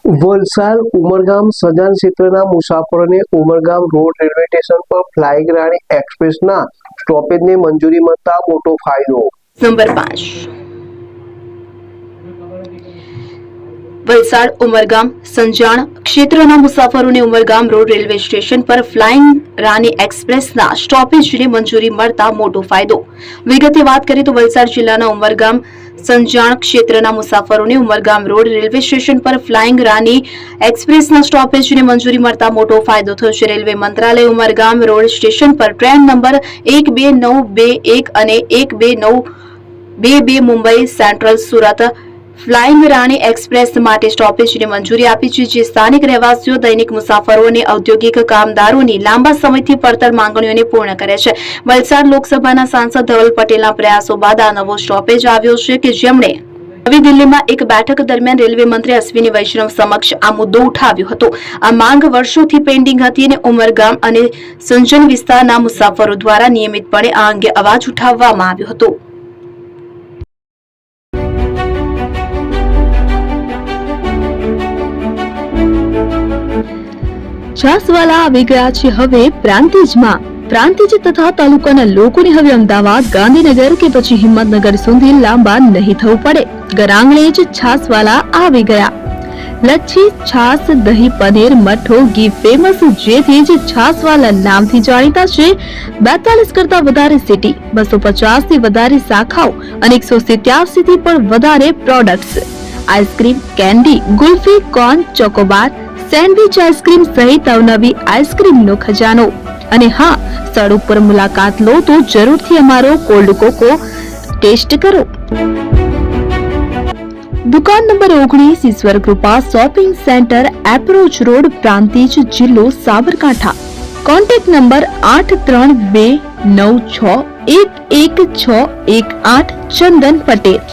વલસાડ ઉમરગામ સજાન ક્ષેત્રના મુસાફરોને Umargam road railway station પર ફ્લાઇંગ રાણી એક્સપ્રેસના સ્ટોપેજને મંજૂરી મળતા મોટો ફાયદો। નંબર 5 વલસાડ ઉમરગામ સંજાણ ક્ષેત્રના મુસાફરોને ઉમરગામ રોડ રેલવે સ્ટેશન પર ફ્લાઇંગ રાની એક્સપ્રેસના સ્ટોપેજને મંજૂરી મળતા મોટો ફાયદો। વિગતે વાત કરીએ તો વલસાડ જિલ્લાના ઉમરગામ સંજાણ ક્ષેત્રના મુસાફરોને ઉમરગામ રોડ રેલવે સ્ટેશન પર ફ્લાઇંગ રાની એક્સપ્રેસના સ્ટોપેજને મંજૂરી મળતા મોટો ફાયદો થયો છે। રેલવે મંત્રાલય ઉમરગામ રોડ સ્ટેશન પર ટ્રેન નંબર 12921 અને 12922 મુંબઈ સેન્ટ્રલ સુરત ફ્લાઇંગ રાણી એક્સપ્રેસ માટે સ્ટોપેજને મંજૂરી આપી છે, જે સ્થાનિક રહેવાસીઓ, દૈનિક મુસાફરો અને ઔદ્યોગિક કામદારોની લાંબા સમયથી પડતર માંગણીઓને પૂર્ણ કરે છે। વલસાડ લોકસભાના સાંસદ ધવલ પટેલના પ્રયાસો બાદ આ નવો સ્ટોપેજ આવ્યો છે કે જેમણે નવી દિલ્હીમાં એક બેઠક દરમિયાન રેલવે મંત્રી અશ્વિની વૈષ્ણવ સમક્ષ આ મુદ્દો ઉઠાવ્યો હતો। આ માંગ વર્ષોથી પેન્ડિંગ હતી અને ઉમરગામ અને સંજન વિસ્તારના મુસાફરો દ્વારા નિયમિતપણે આ અંગે અવાજ ઉઠાવવામાં આવ્યો હતો। છાસવાલા આવી ગયા છે હવે પ્રાંતિજમાં। પ્રાંતિજ તથા તાલુકાના લોકોને હવે અમદાવાદ, ગાંધીનગર કે પછી હિંમતનગર સુધી લાંબા નહીં થવું પડે। ઘર આંગણે જ છાસવાલા આવી ગયા। લચ્છી, છાસ, દહીં, પનીર, મઠ્ઠો, ઘી ફેમસ, જેથી જ છાસવાલા નામથી જાણીતા છે। 42 કરતા વધારે સિટી, 250 થી વધારે શાખાઓ અને 187 થી પણ વધારે products. Ice cream, candy, kulfi, corn, Chocobar, sandwich ice cream સહિત અવનવી આઈસ્ક્રીમનો ખજાનો। અને હા, સ્થળ ઉપર મુલાકાત લો તો જરૂરથી અમારો કોલ્ડ કોકો ટેસ્ટ કરો। દુકાન number 19 Ishwar Krupa shopping centre, approach road, Prantij, જિલ્લો સાબરકાંઠા। Contact number 8329611618 Chandan Patel.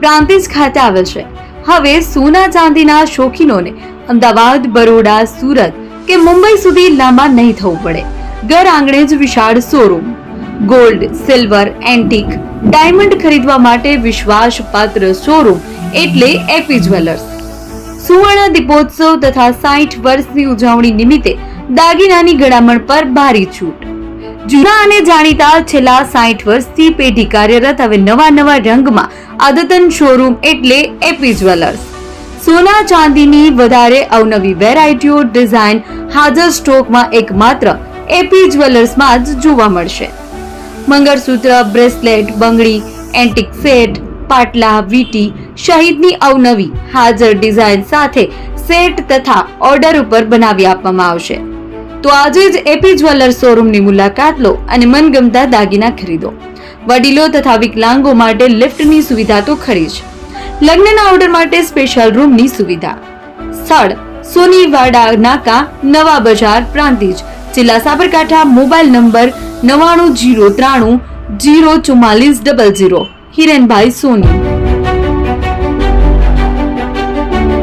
પ્રાંતિજ ખાતે આવેલ છે। હવે સોના ચાંદીના શોખીનોને અમદાવાદ, બરોડા, સુરત કે મુંબઈ સુધી લાંબા નહીં થવું પડે। ઘર આંગણે જ વિશાળ showroom. Gold, silver, antique, diamond ખરીદવા માટે વિશ્વાસપાત્ર શોરૂમ એટલે એપી જ્વેલર્સ। સુવર્ણ દીપોત્સવ તથા 60 વર્ષની ઉજવણી નિમિત્તે દાગીનાની ગળામણ પર ભારી છૂટ। જૂના અને જાણીતા છેલ્લા 60 વર્ષથી પેઢી કાર્યરત હવે નવા રંગમાં અદ્યતન શોરૂમ એટલે એપી જ્વેલર્સ। સોના ચાંદીની વધારે અવનવી વેરાયટીઓ, ડિઝાઇન હાજર સ્ટોકમાં એકમાત્ર એપી જ્વેલર્સમાં જ જોવા મળશે। મંગળસૂત્ર, બ્રેસલેટ, બંગડી, એન્ટિક સેટ, પાટલા, વીટી સહિતની અવનવી હાજર ડિઝાઇન સાથે સેટ તથા ઓર્ડર ઉપર બનાવી આપવામાં આવશે। તો આજે જ એપી જ્વેલર્સ શોરૂમની મુલાકાત લો અને મનગમતા દાગીના ખરીદો। વડીલો તથા વિકલાંગો માટે લિફ્ટની સુવિધા તો ખરી જ, લગ્નના ઓર્ડર માટે સ્પેશિયલ રૂમની સુવિધા। સ્થળ સોનીવાડા નાકા, નવા બજાર, પ્રાંતિજ, જિલ્લા સાબરકાંઠા। Mobile number 9903304400। હિરેનભાઈ સોની।